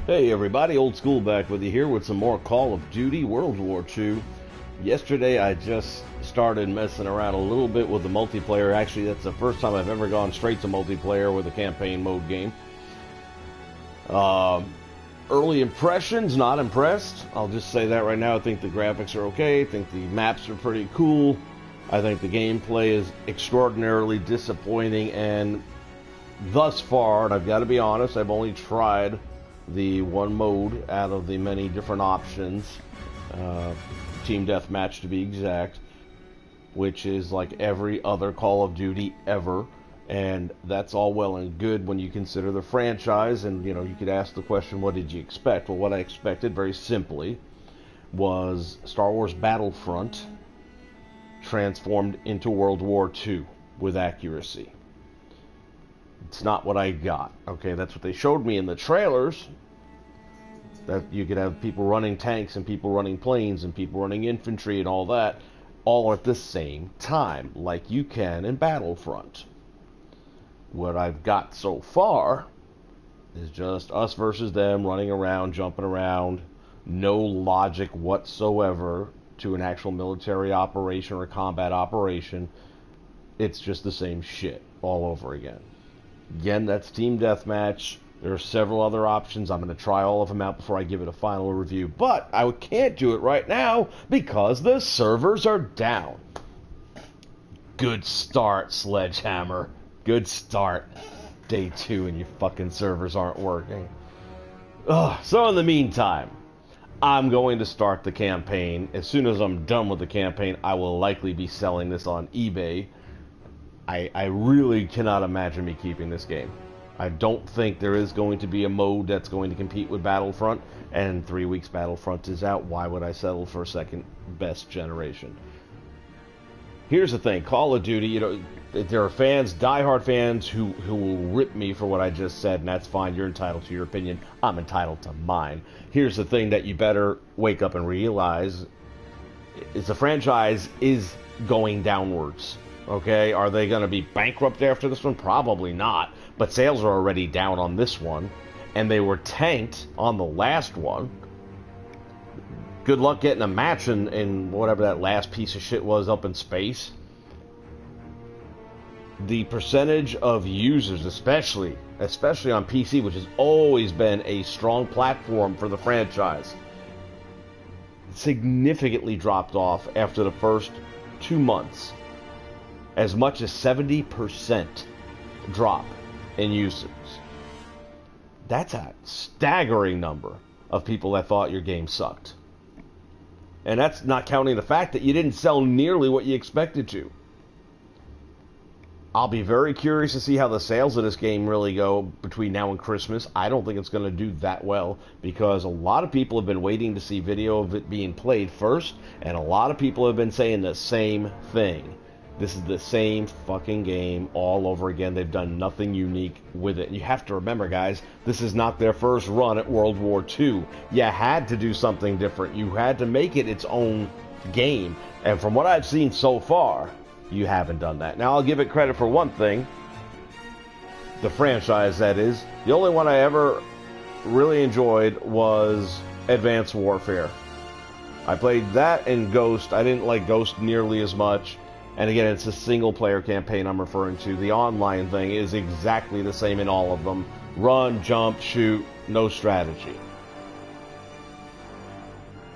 Hey everybody, Old School back with you here with some more Call of Duty World War II. Yesterday I just started messing around a little bit with the multiplayer. Actually, that's the first time I've ever gone straight to multiplayer with a campaign mode game. Early impressions, not impressed. I'll just say that right now. I think the graphics are okay. I think the maps are pretty cool. I think the gameplay is extraordinarily disappointing, and thus far, and I've got to be honest, I've only tried the one mode out of the many different options, Team Deathmatch to be exact, which is like every other Call of Duty ever, and that's all well and good when you consider the franchise. And you could ask the question, what did you expect? Well, what I expected, very simply, was Star Wars Battlefront transformed into World War II with accuracy. It's not what I got. Okay, that's what they showed me in the trailers. That you could have people running tanks and people running planes and people running infantry and all that, all at the same time, like you can in Battlefront. What I've got so far is just us versus them, running around, jumping around, no logic whatsoever to an actual military operation or combat operation. It's just the same shit all over again. Again, that's Team Deathmatch. There are several other options. I'm going to try all of them out before I give it a final review. But I can't do it right now because the servers are down. Good start, Sledgehammer. Good start. Day 2 and your fucking servers aren't working. Ugh. So in the meantime, I'm going to start the campaign. As soon as I'm done with the campaign, I will likely be selling this on eBay. I really cannot imagine me keeping this game. I don't think there is going to be a mode that's going to compete with Battlefront, and in 3 weeks Battlefront is out. Why would I settle for second best generation? Here's the thing, Call of Duty, there are fans, diehard fans, who will rip me for what I just said, and that's fine. You're entitled to your opinion. I'm entitled to mine. Here's the thing that you better wake up and realize is the franchise is going downwards. Okay, are they going to be bankrupt after this one? Probably not. But sales are already down on this one, and they were tanked on the last one. Good luck getting a match in whatever that last piece of shit was up in space. The percentage of users, especially on PC, which has always been a strong platform for the franchise, significantly dropped off after the first 2 months. As much as 70% drop in users. That's a staggering number of people that thought your game sucked. And that's not counting the fact that you didn't sell nearly what you expected to. I'll be very curious to see how the sales of this game really go between now and Christmas. I don't think it's going to do that well because a lot of people have been waiting to see video of it being played first, and a lot of people have been saying the same thing. This is the same fucking game all over again. They've done nothing unique with it. And you have to remember, guys, this is not their first run at World War II. You had to do something different. You had to make it its own game. And from what I've seen so far, you haven't done that. Now, I'll give it credit for one thing. The franchise, that is. The only one I ever really enjoyed was Advanced Warfare. I played that and Ghost. I didn't like Ghost nearly as much. And again, it's a single-player campaign I'm referring to. The online thing is exactly the same in all of them. Run, jump, shoot, no strategy.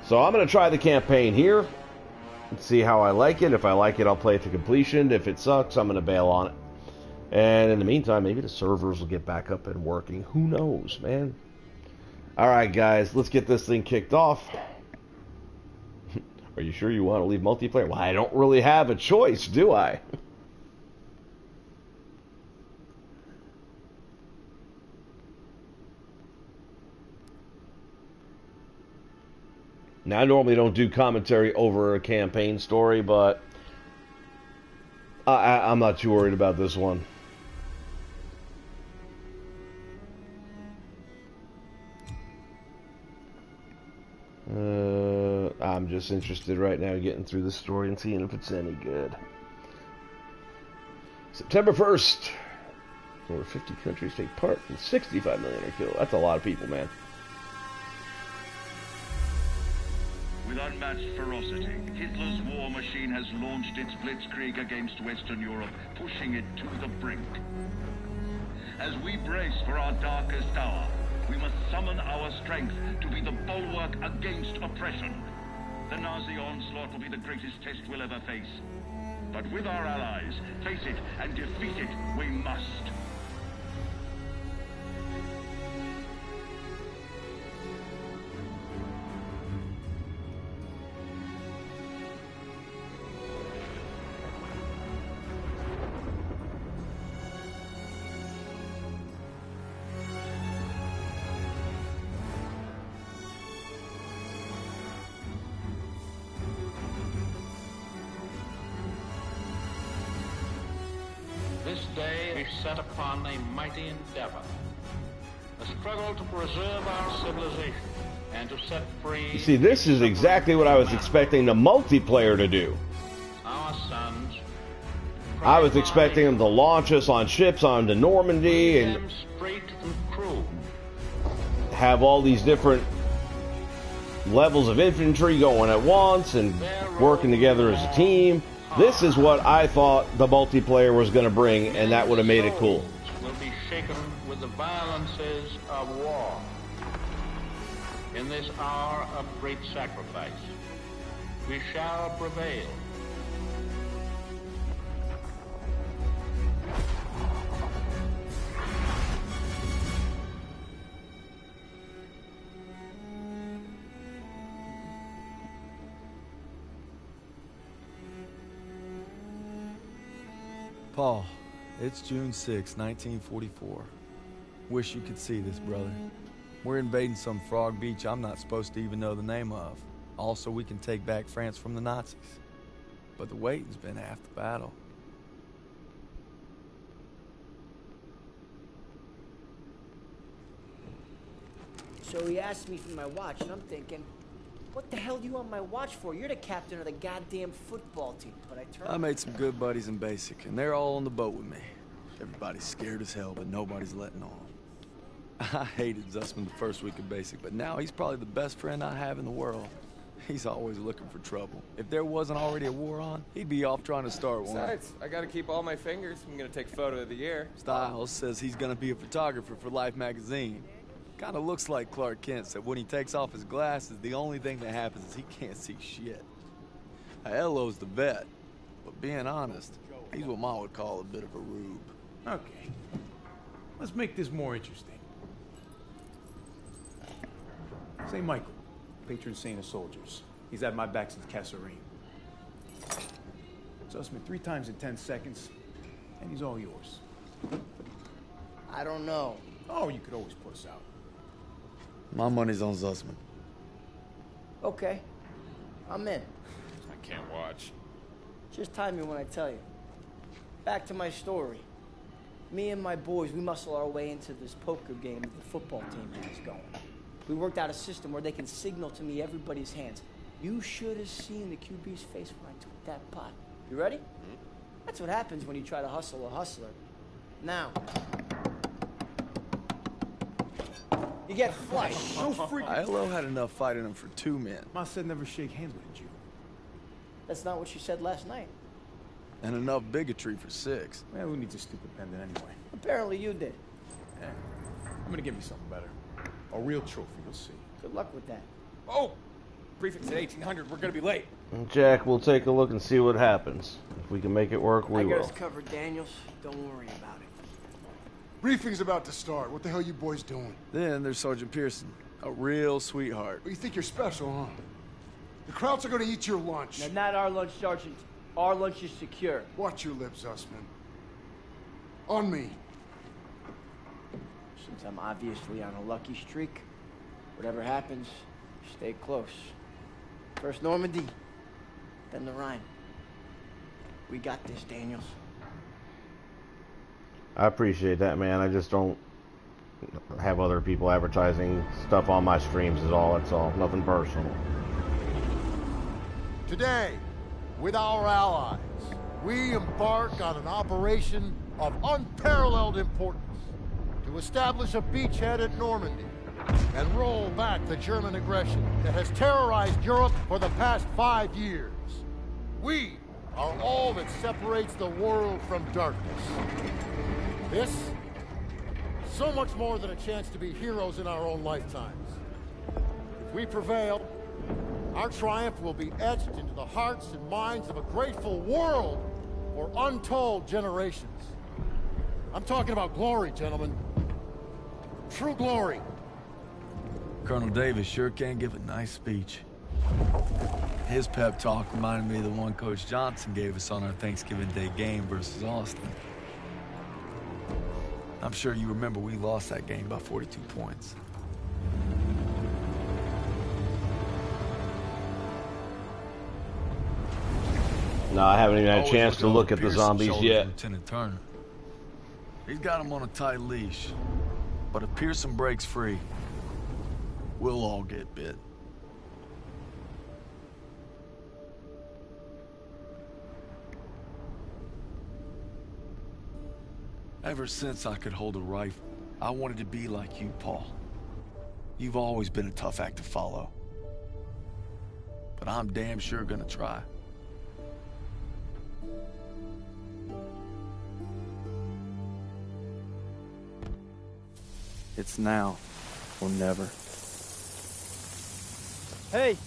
So I'm going to try the campaign here and see how I like it. If I like it, I'll play it to completion. If it sucks, I'm going to bail on it. And in the meantime, maybe the servers will get back up and working. Who knows, man? Alright, guys, let's get this thing kicked off. Are you sure you want to leave multiplayer? Well, I don't really have a choice, do I? Now, I normally don't do commentary over a campaign story, but I'm not too worried about this one. I'm just interested right now getting through the story and seeing if it's any good. September 1st. Over 50 countries take part and 65 million are killed. That's a lot of people, man. With unmatched ferocity, Hitler's war machine has launched its blitzkrieg against Western Europe, pushing it to the brink. As we brace for our darkest hour, we must summon our strength to be the bulwark against oppression. The Nazi onslaught will be the greatest test we'll ever face. But with our allies, face it and defeat it we must. This day is set upon a mighty endeavor, a struggle to preserve our civilization and to set free... You see, this is exactly what I was expecting the multiplayer to do. Our sons... I was expecting them to launch us on ships onto Normandy and have all these different levels of infantry going at once and working together as a team. This is what I thought the multiplayer was going to bring, and that would have made it cool. Will be shaken with the violences of war. In this hour of great sacrifice, we shall prevail. Paul, it's June 6, 1944. Wish you could see this, brother. We're invading some frog beach I'm not supposed to even know the name of. Also, we can take back France from the Nazis. But the waiting's been half the battle. So he asked me for my watch, and I'm thinking, what the hell do you want my watch for? You're the captain of the goddamn football team. But I made some good buddies in basic, and they're all on the boat with me. Everybody's scared as hell, but nobody's letting on. I hated Zussman the first week of basic, but now he's probably the best friend I have in the world. He's always looking for trouble. If there wasn't already a war on, he'd be off trying to start one. Besides, I gotta keep all my fingers. I'm gonna take photo of the year. Styles says he's gonna be a photographer for Life magazine. Kinda looks like Clark Kent said when he takes off his glasses, the only thing that happens is he can't see shit. Elo's the vet, but being honest, he's what Ma would call a bit of a rube. Okay, let's make this more interesting. St. Michael, patron saint of soldiers. He's had my back since Kasserine. Zussman 3 times in 10 seconds, and he's all yours. I don't know. Oh, you could always put us out. My money's on Zussman. Okay, I'm in. I can't watch. Just time me when I tell you. Back to my story. Me and my boys, we muscle our way into this poker game that the football team has going. We worked out a system where they can signal to me everybody's hands. You should have seen the QB's face when I took that pot. You ready? Mm-hmm. That's what happens when you try to hustle a hustler. Now, you get flushed. No freak. Ilo had enough fighting him for 2 men. Ma said never shake hands with a Jew. That's not what she said last night. And enough bigotry for 6. Well, who needs a stupid pendant anyway? Apparently you did. Yeah. I'm gonna give you something better. A real trophy, you'll see. Good luck with that. Oh! Briefing's at 1800. We're gonna be late. Jack, we'll take a look and see what happens. If we can make it work, we I got will. us covered, Daniels. Don't worry about it. Briefing's about to start. What the hell you boys doing? Then there's Sergeant Pearson, a real sweetheart. Well, you think you're special, huh? The Krauts are gonna eat your lunch. Now, not our lunch, Sergeant. Our lunch is secure. Watch your lips, Zussman. On me. Since I'm obviously on a lucky streak, whatever happens, stay close. First Normandy, then the Rhine. We got this, Daniels. I appreciate that, man. I just don't have other people advertising stuff on my streams is all. That's all. Nothing personal. Today, with our allies, we embark on an operation of unparalleled importance to establish a beachhead at Normandy and roll back the German aggression that has terrorized Europe for the past 5 years. We are all that separates the world from darkness. This, so much more than a chance to be heroes in our own lifetimes. If we prevail, our triumph will be etched into the hearts and minds of a grateful world for untold generations. I'm talking about glory, gentlemen. True glory. Colonel Davis sure can give a nice speech. His pep talk reminded me of the one Coach Johnson gave us on our Thanksgiving Day game versus Austin. I'm sure you remember we lost that game by 42 points. No, I haven't even had a Always chance to looking look over at the Pearson's zombies shoulders, yet. Lieutenant Turner. He's got him on a tight leash. But if Pearson breaks free, we'll all get bit. Ever since I could hold a rifle, I wanted to be like you, Paul. You've always been a tough act to follow. But I'm damn sure gonna try. It's now or never. Hey,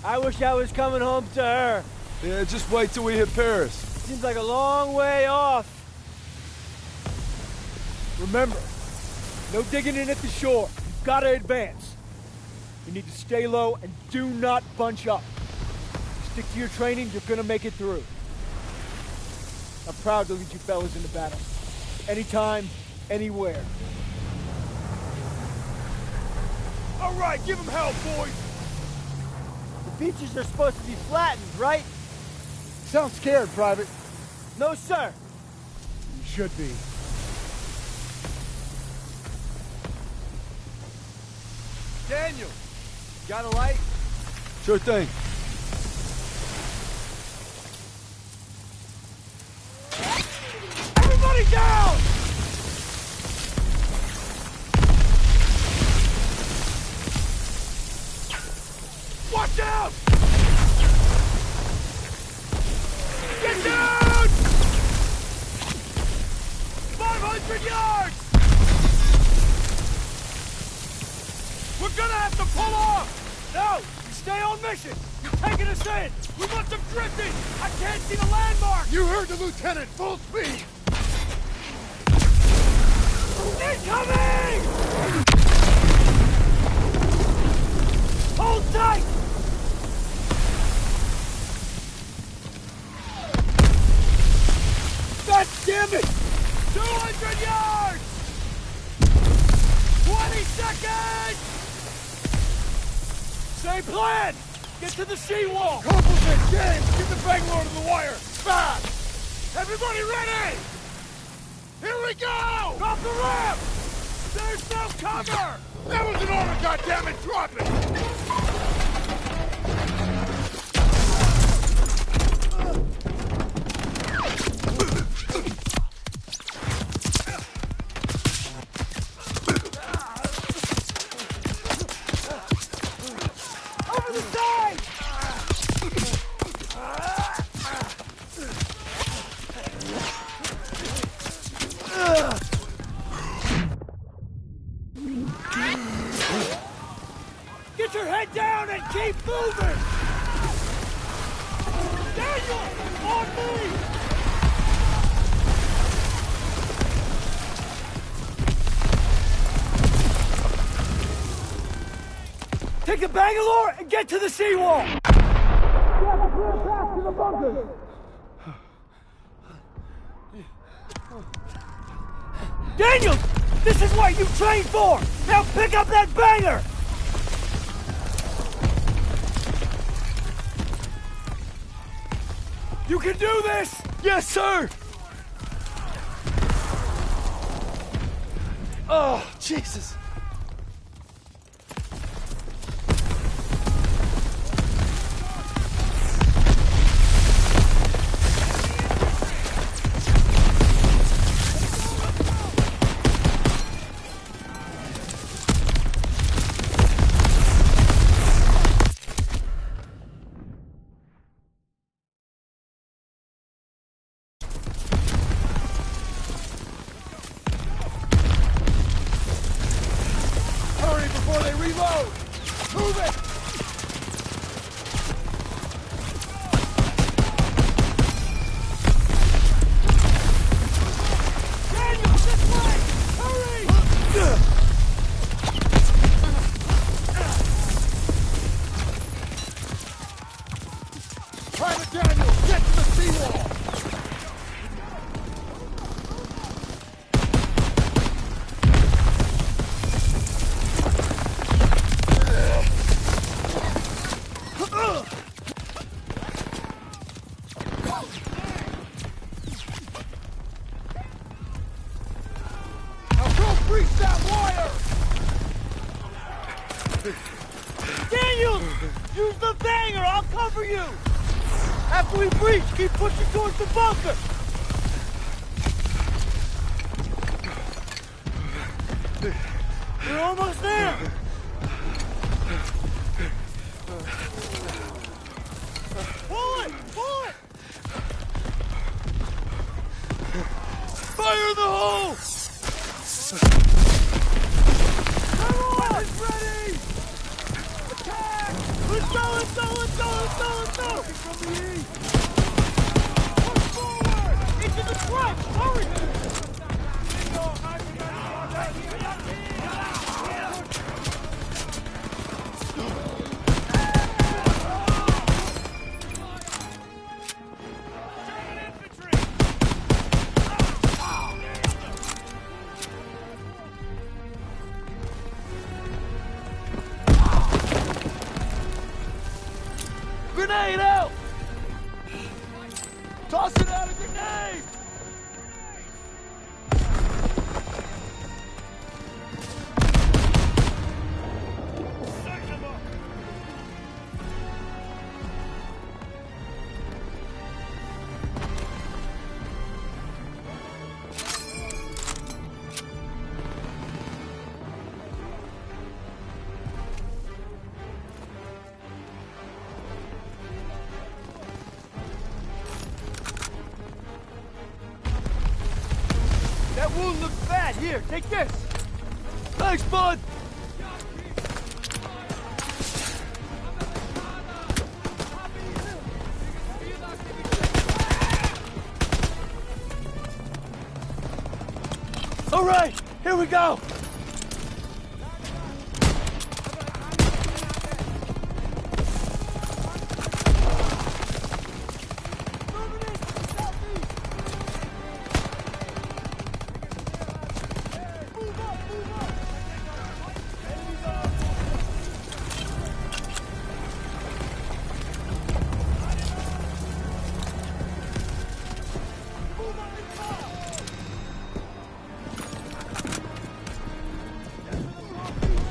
I wish I was coming home to her. Yeah, just wait till we hit Paris. Seems like a long way off. Remember, no digging in at the shore. You've got to advance. You need to stay low and do not bunch up. Stick to your training, you're gonna make it through. I'm proud to lead you fellas into battle. Anytime, anywhere. All right, give them hell, boys! The beaches are supposed to be flattened, right? Sound scared, Private. No, sir. You should be. Daniel, got a light? Sure thing. Everybody down! Watch out! Get down! 500 yards! We're gonna have to pull off! No! You stay on mission! You're taking us in! We must have drifted! I can't see the landmark! You heard the lieutenant, full speed! Incoming! Hold tight! God damn it! 200 yards! 20 seconds! Same plan! Get to the seawall! Compliment, James! Get the Bangalore to the wire! Fast! Everybody ready! Here we go! Off the ramp! There's no cover! That was an order, goddammit! Drop it! Over the side! Get your head down and keep moving! Daniel! On me! Take the Bangalore and get to the seawall! Back to the bunker! Daniel! This is what you trained for! Now pick up that banger! You can do this! Yes, sir! Oh, Jesus! before they reload! Move it! Daniel, this way! Hurry! Private Daniel, get to the seawall! Now go breach that wire! Daniel! Use the banger! I'll cover you! After we breach, keep pushing towards the bunker! We're almost there! Pull it! Pull it! Fire in the hole! Come on! Weapons ready! Attack! Let's go! Let's go! Let's go! Let's go! Let's go! From the east! Push forward! Into the front! Hurry! Grenade out! Tossing out a grenade! That wound looks bad. Here, take this. Thanks, bud. All right, here we go.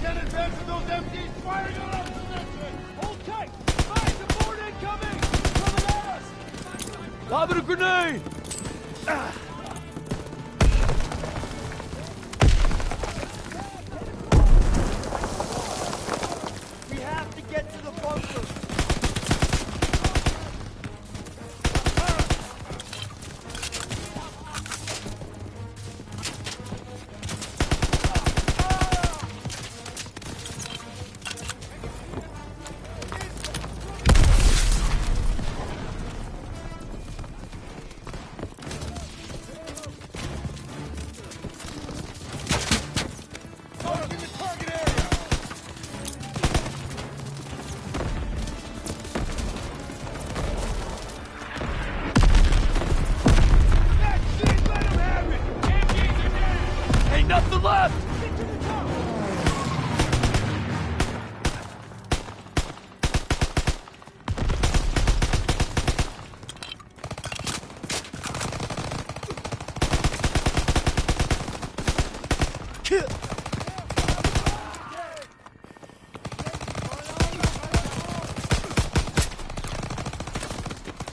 Get advance of those MDs firing on our position! Hold tight. Fire support incoming. Coming at us. Lobbing a grenade. We have to get to the bunker. Target the target area! That shit, let him have it! MGs are down! Ain't nothing left. Get to the top!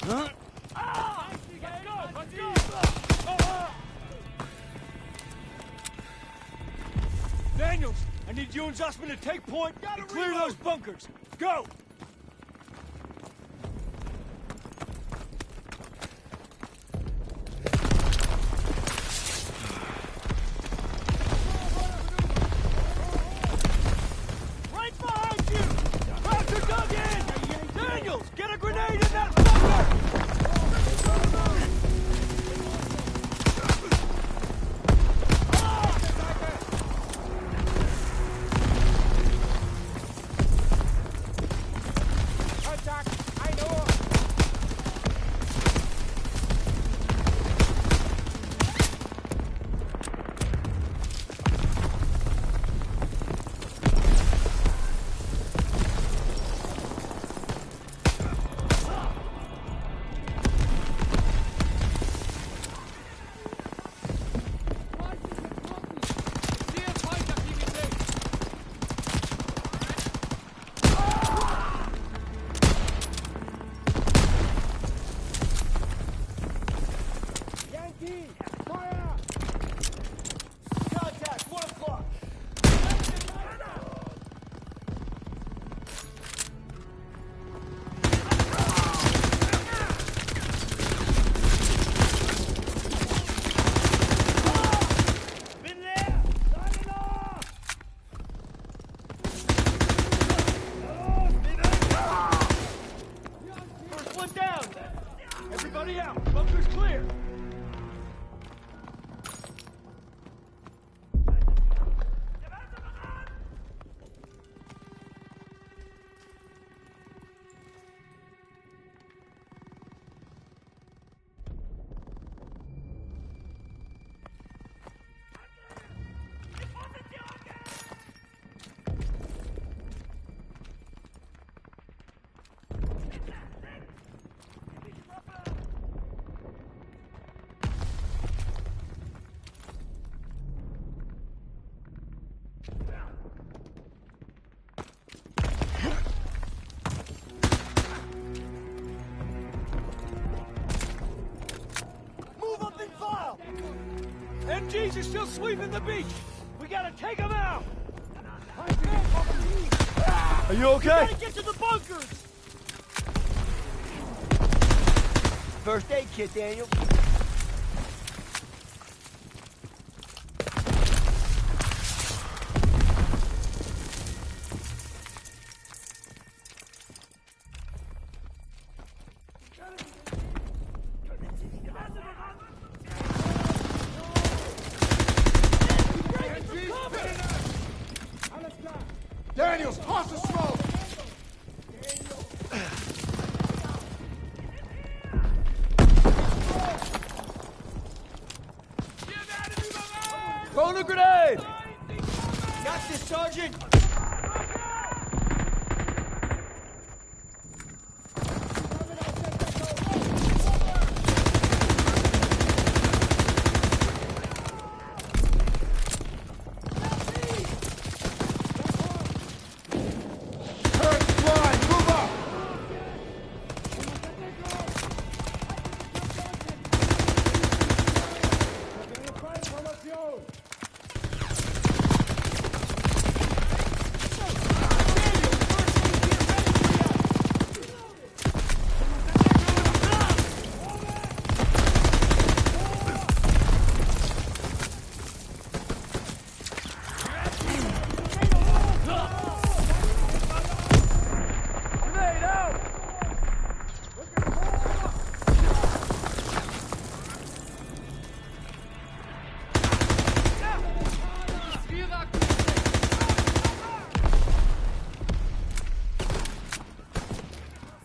Huh? Let's go! Daniels, I need you and Zussman to take point and clear those bunkers. Go! SMGs are still sweeping the beach! We gotta take them out! Are you okay? We gotta get to the bunkers! First aid kit, Daniel. Daniels, toss the smoke! Throwing a grenade! Got this, Sergeant! Turret fly! Move up!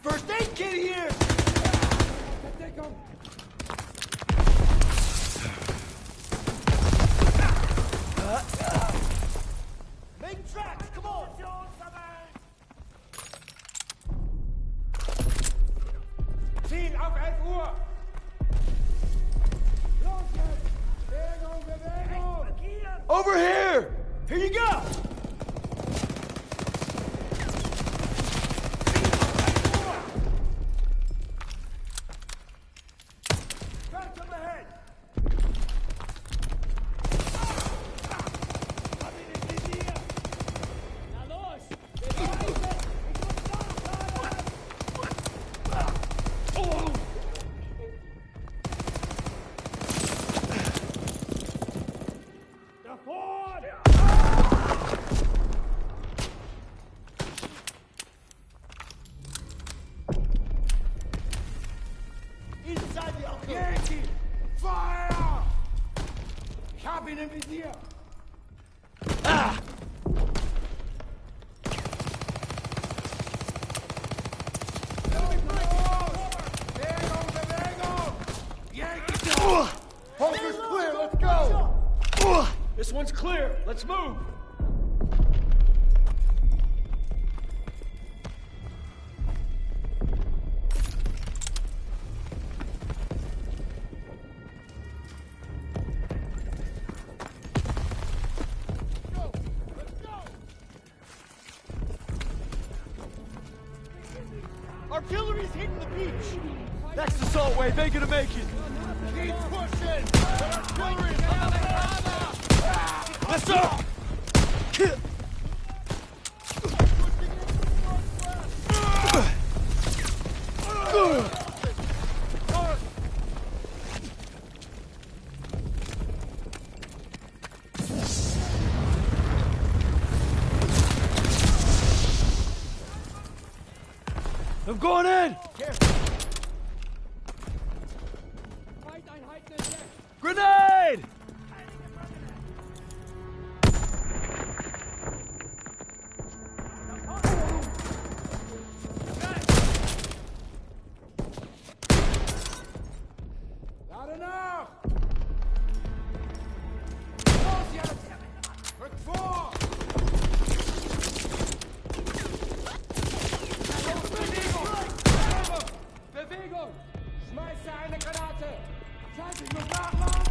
First aid kit here! Make tracks, come on! Ziel auf 11 Uhr! Over here! Here you go! Inside the alcove! Yankee! Fire! Ich hab ihn im Visier! Bunker's clear, let's go! This one's clear. Let's move. Artillery's hitting the beach! Next assault wave ain't gonna make it! Keep pushing! The artillery's on the ground! Let's go! I'm going in! Grenade! Not enough! Rück vor! Bewegung! Schmeiße eine Granate! Scheiße, ich muss nachladen!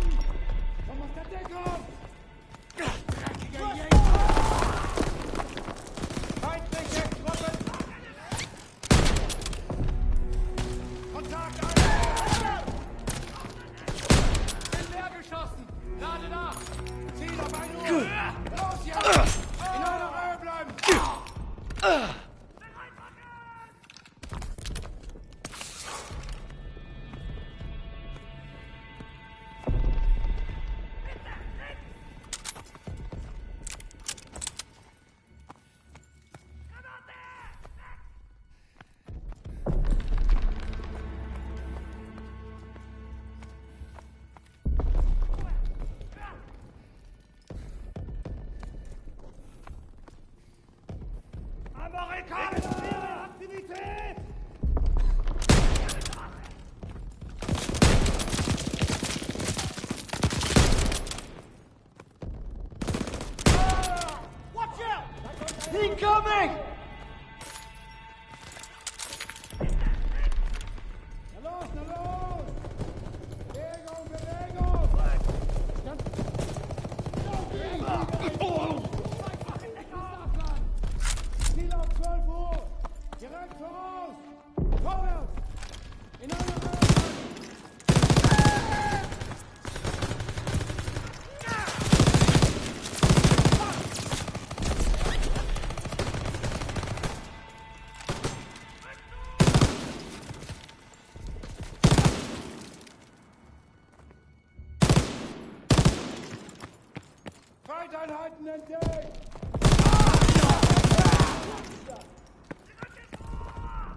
Watch out! Incoming!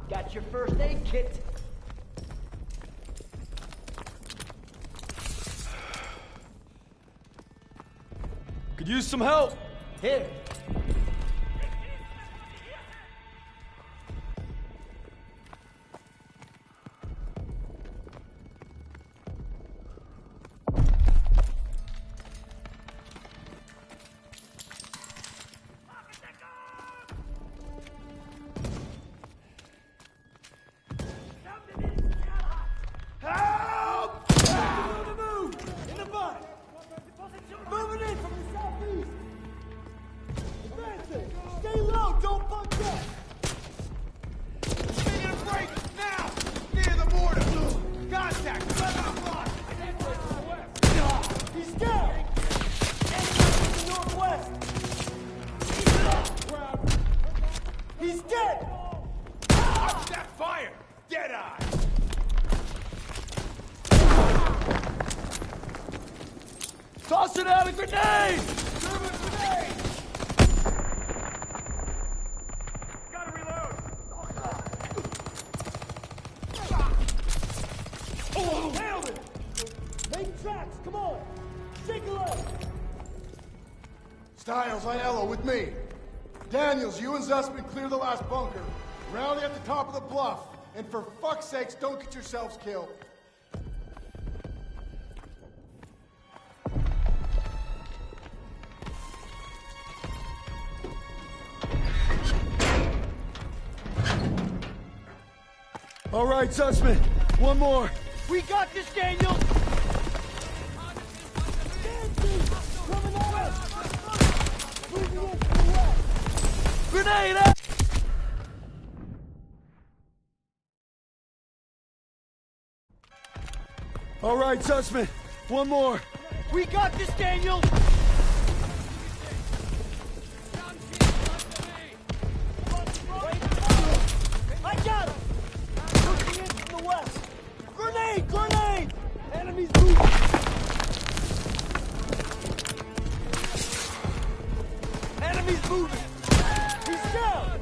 Got your first aid kit. Could use some help. Here. Tossing out a grenade! Gotta reload! Nailed it! Make tracks, come on! Shake a leg! Styles, Aiello, with me. Daniels, you and Zussman clear the last bunker. Rally at the top of the bluff. And for fuck's sakes, don't get yourselves killed. All right, Zussman. One more. We got this, Daniel! Coming at us! Moving in to the west! Grenade out! All right, Zussman. One more. We got this, Daniel! I got him! Moving in from the west! Grenade! Grenade! Enemies moving! Enemies moving! He's down!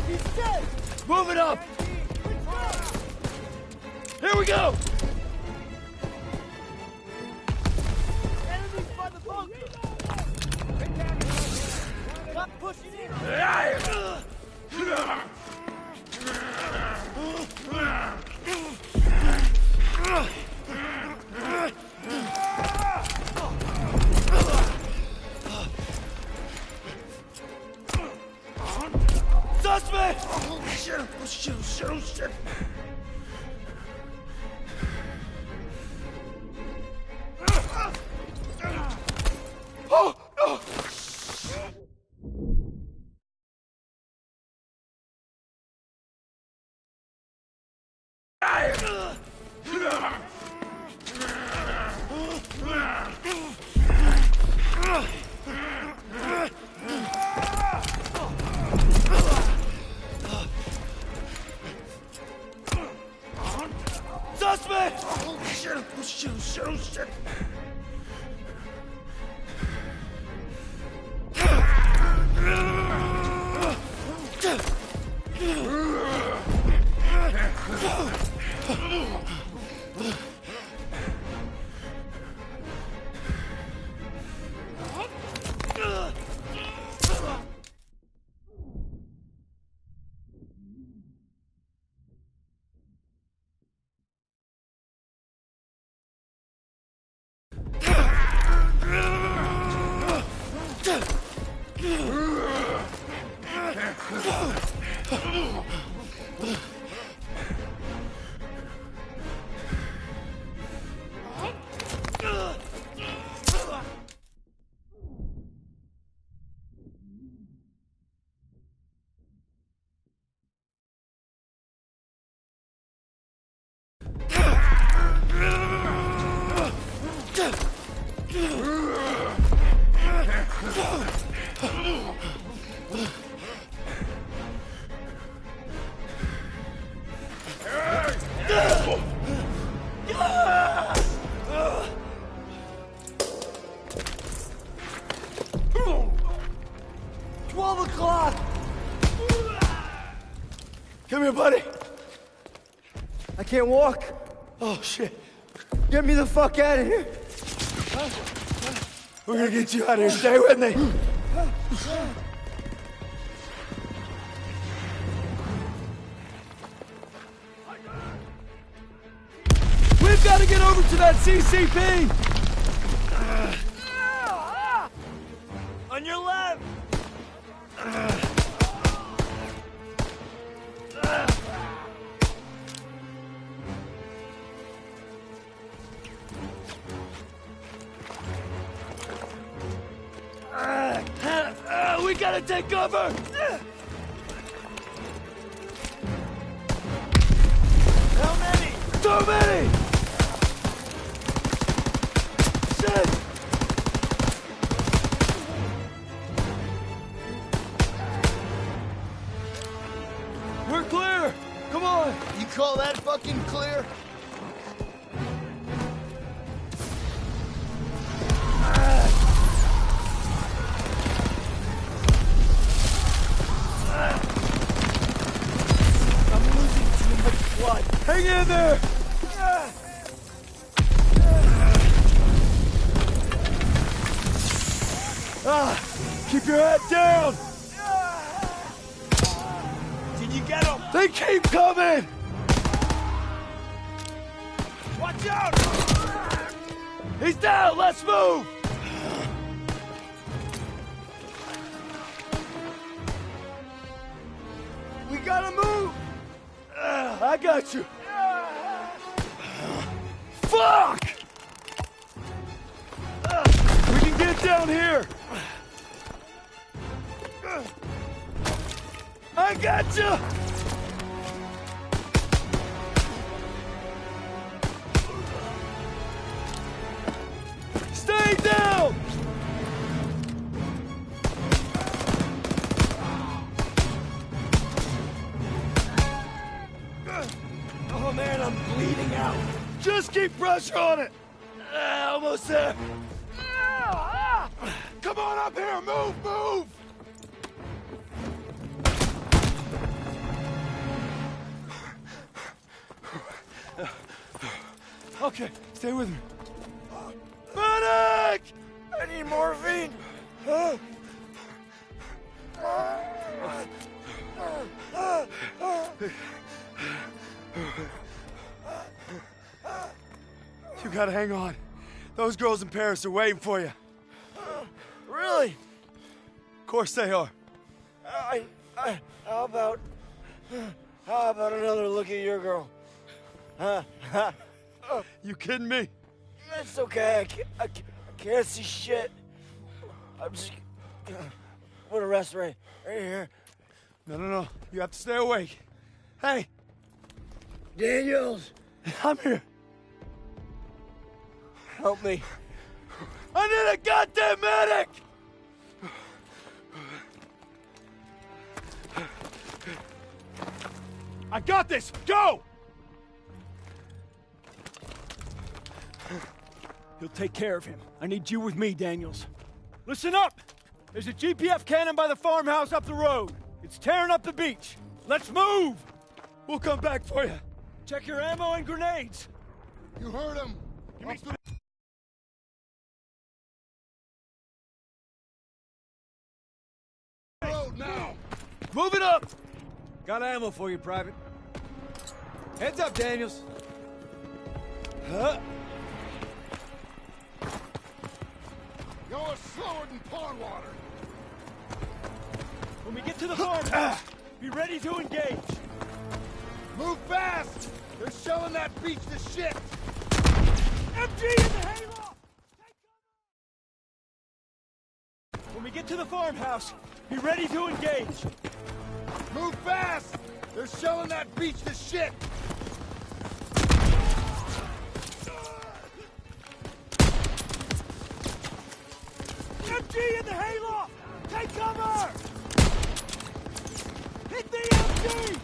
He's dead! Move it up! Here we go! Enemies by the bunker! Got pushing in! Suspect! Shit! Oh, no! Suspect! Shit! Come here, buddy. I can't walk. Oh, shit. Get me the fuck out of here. We're gonna get you out of here. Stay with me. We've got to get over to that CCP! On your left! We gotta take cover! How many? Too many! Shit! We're clear! Come on! You call that fucking clear? Hang in there! Keep your head down! Did you get him? They keep coming! Watch out! He's down! Let's move! We gotta move! I got you! Fuck! We can get down here! I got you! Stay down! Oh man, I'm bleeding out. Just keep pressure on it. Almost there. Come on up here, move, move! Okay, stay with me. Medic! I need morphine. You gotta hang on. Those girls in Paris are waiting for you. Really? Of course they are. How about another look at your girl? You kidding me? It's okay. I can't see shit. I'm just put a rest right here. No. You have to stay awake. Hey, Daniels, I'm here. help me. I need a goddamn medic! I got this! Go! He'll take care of him. I need you with me, Daniels. Listen up! There's a GPF cannon by the farmhouse up the road. It's tearing up the beach. Let's move! We'll come back for you. Check your ammo and grenades. You heard him. Road now. Move it up! Got ammo for you, Private. Heads up, Daniels. Huh? You're slower than pond water. When we get get to the farmhouse, be ready to engage. Move fast! They're shelling that beach to shit! MG in the hayloft! Take cover! When we get to the farmhouse, be ready to engage. Move fast! They're shelling that beach to shit! MG in the hayloft! Take cover! Hit the MG!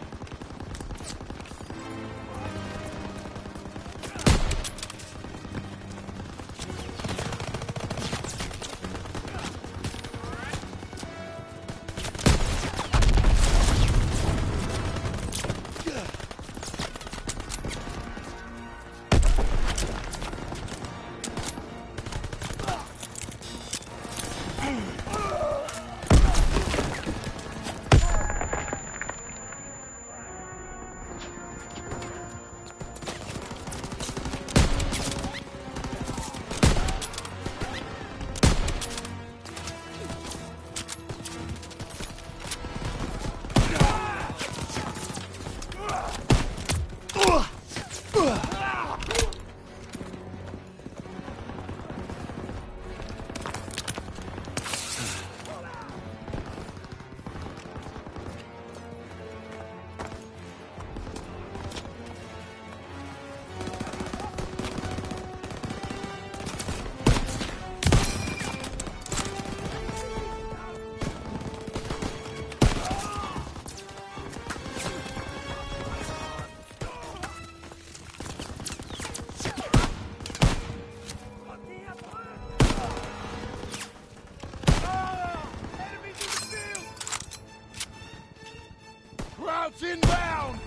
Krauts inbound!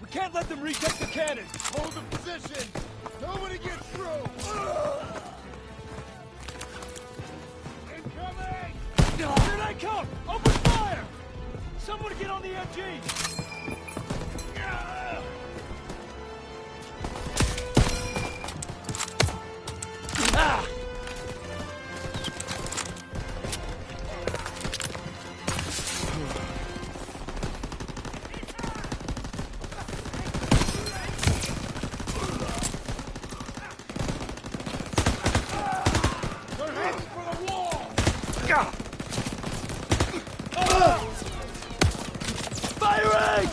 We can't let them retake the cannon! Hold the position! Nobody gets through! Incoming! Here they come! Open fire! Someone get on the MG! Ah! They're heading for the wall! Firing!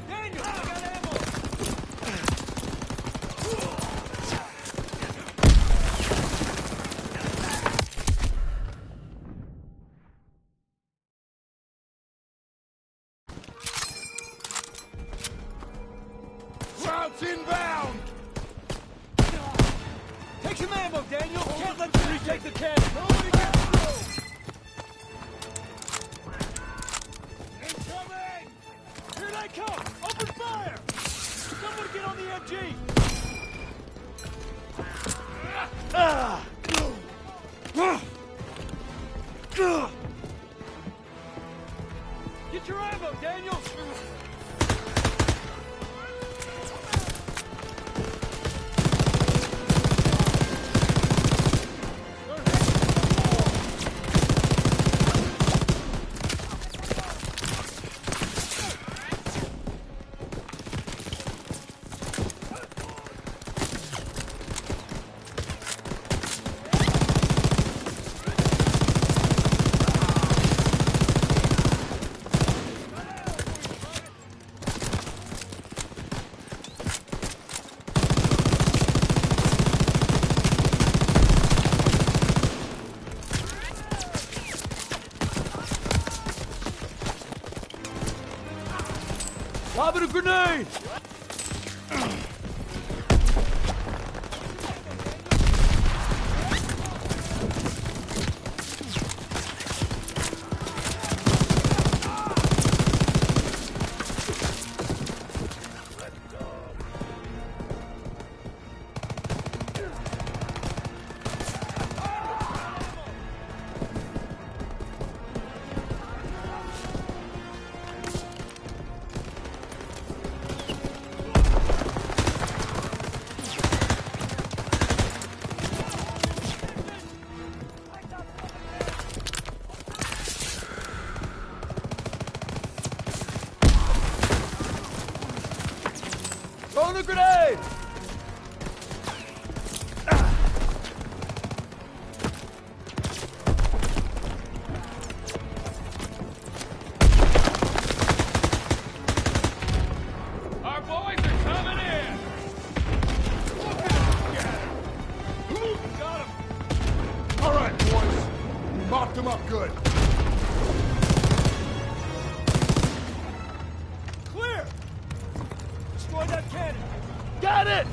Daniel, I got ammo! Krauts inbound! Take some ammo, Daniel! Can't let them retake the cannon! Nobody gets through! Incoming! Here they come! Open fire! Someone get on the MG! Ah! Get your ammo, Daniel! Lobbing a grenade! a grenade! Our boys are coming in! Look at him! Got him! All right, boys. Mopped him up good. Clear! Destroy that cannon! Got it!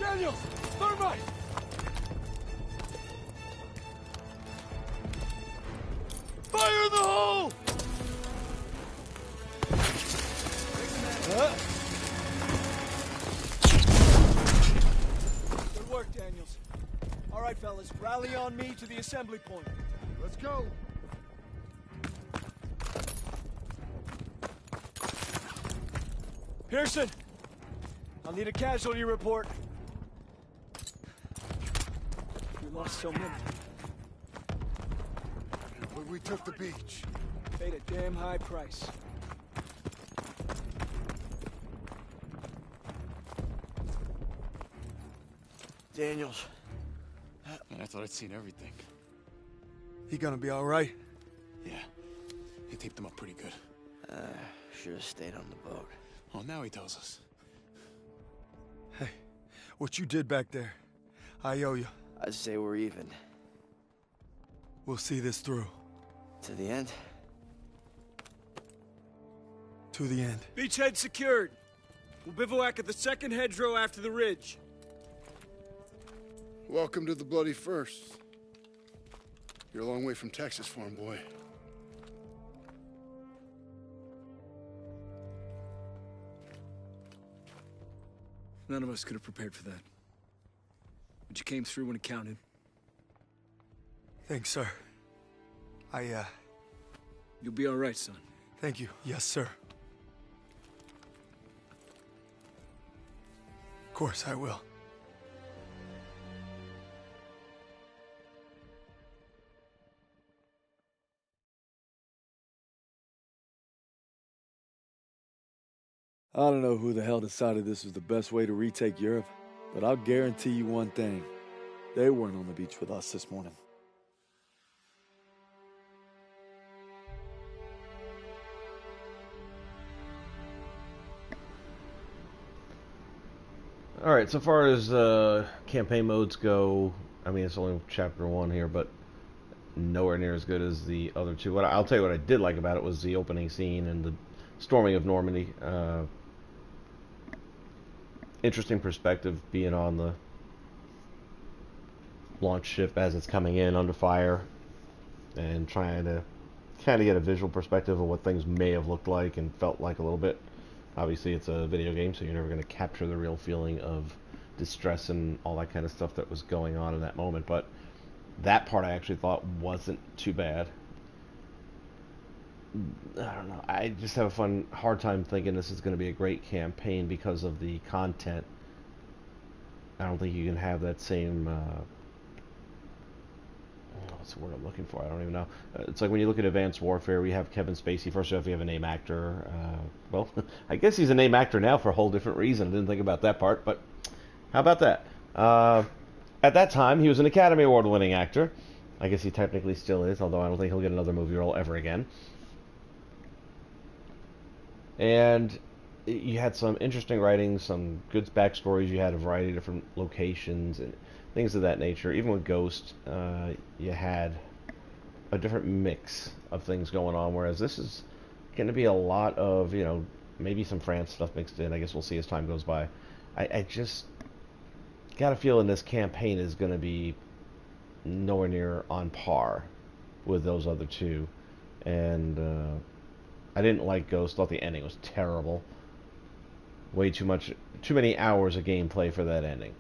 Daniels! Thermite! Fire in the hole! Good work, Daniels. All right, fellas, rally on me to the assembly point. Let's go. Pearson, I'll need a casualty report. We lost so many. We took the beach. Paid a damn high price. Daniels. Man, I thought I'd seen everything. He gonna be all right? Yeah. He taped him up pretty good. Should have stayed on the boat. Oh, now he tells us. Hey, what you did back there, I owe you. I'd say we're even. We'll see this through. To the end? To the end. Beachhead secured. We'll bivouac at the second hedgerow after the ridge. Welcome to the bloody first. You're a long way from Texas, farm boy. None of us could have prepared for that. But you came through when it counted. Thanks, sir. You'll be all right, son. Thank you. Yes, sir. Of course I will. I don't know who the hell decided this was the best way to retake Europe, but I'll guarantee you one thing. They weren't on the beach with us this morning. Alright, so far as campaign modes go, I mean, it's only chapter 1 here, but nowhere near as good as the other two. I'll tell you what I did like about it was the opening scene and the storming of Normandy. Interesting perspective being on the launch ship as it's coming in under fire and trying to kind of get a visual perspective of what things may have looked like and felt like a little bit. Obviously it's a video game, so you're never going to capture the real feeling of distress and all that kind of stuff that was going on in that moment, but that part I actually thought wasn't too bad. I don't know. I just have a hard time thinking this is going to be a great campaign because of the content. I don't think you can have that same. What's the word I'm looking for? I don't even know. It's like when you look at Advanced Warfare, we have Kevin Spacey. First off, we have a name actor. Well, I guess he's a name actor now for a whole different reason. I didn't think about that part, but how about that? At that time, he was an Academy Award-winning actor. I guess he technically still is, although I don't think he'll get another movie role ever again. And you had some interesting writing, some good backstories. You had a variety of different locations and things of that nature. Even with Ghost, you had a different mix of things going on, whereas this is going to be a lot of, you know, maybe some France stuff mixed in. I guess we'll see as time goes by. I just got a feeling this campaign is going to be nowhere near on par with those other two. And I didn't like Ghost. Thought the ending was terrible. Way too many hours of gameplay for that ending.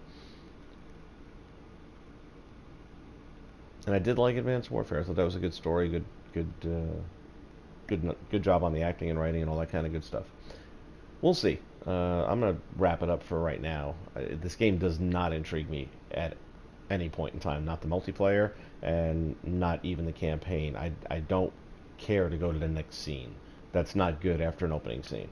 And I did like Advanced Warfare. I thought that was a good story, good job on the acting and writing and all that kind of good stuff. We'll see. I'm gonna wrap it up for right now. This game does not intrigue me at any point in time. Not the multiplayer, and not even the campaign. I don't care to go to the next scene. That's not good after an opening scene.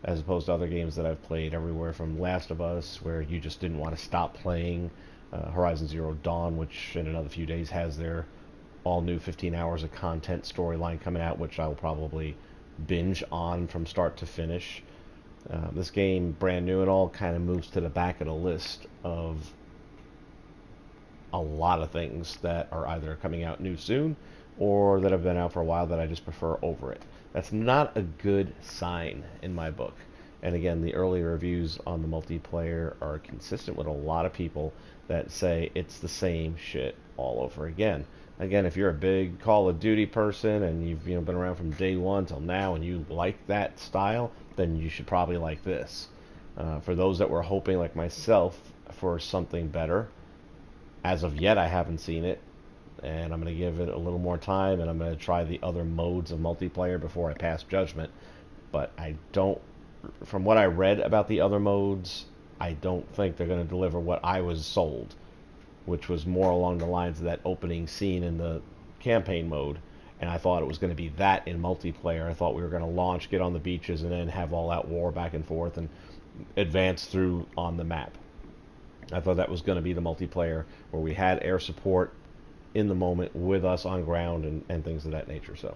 As opposed to other games that I've played, everywhere from Last of Us, where you just didn't want to stop playing, Horizon Zero Dawn, which in another few days has their all new 15 hours of content storyline coming out, which I'll probably binge on from start to finish. This game, brand new and all, kind of moves to the back of the list of a lot of things that are either coming out new soon or that have been out for a while that I just prefer over it. That's not a good sign in my book. And again, the early reviews on the multiplayer are consistent with a lot of people that say it's the same shit all over again. Again, if you're a big Call of Duty person and you've been around from day one till now and you like that style, then you should probably like this. For those that were hoping, like myself, for something better, as of yet I haven't seen it, and I'm going to give it a little more time, and I'm going to try the other modes of multiplayer before I pass judgment. But I don't, from what I read about the other modes, I don't think they're going to deliver what I was sold, which was more along the lines of that opening scene in the campaign mode. And I thought it was going to be that in multiplayer. I thought we were going to launch, get on the beaches, and then have all that war back and forth and advance through on the map. I thought that was going to be the multiplayer where we had air support in the moment with us on ground and things of that nature. So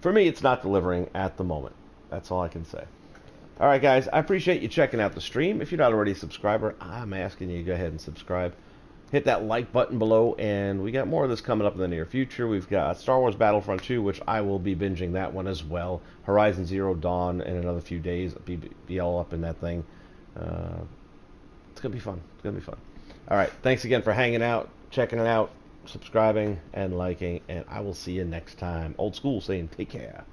for me, it's not delivering at the moment. That's all I can say. All right, guys, I appreciate you checking out the stream. If you're not already a subscriber, I'm asking you to go ahead and subscribe. Hit that like button below, and we got more of this coming up in the near future. We've got Star Wars Battlefront 2, which I will be binging that one as well. Horizon Zero Dawn in another few days. I'll be all up in that thing. It's going to be fun. It's going to be fun. All right, thanks again for hanging out, checking it out, subscribing, and liking, and I will see you next time. Old school saying take care.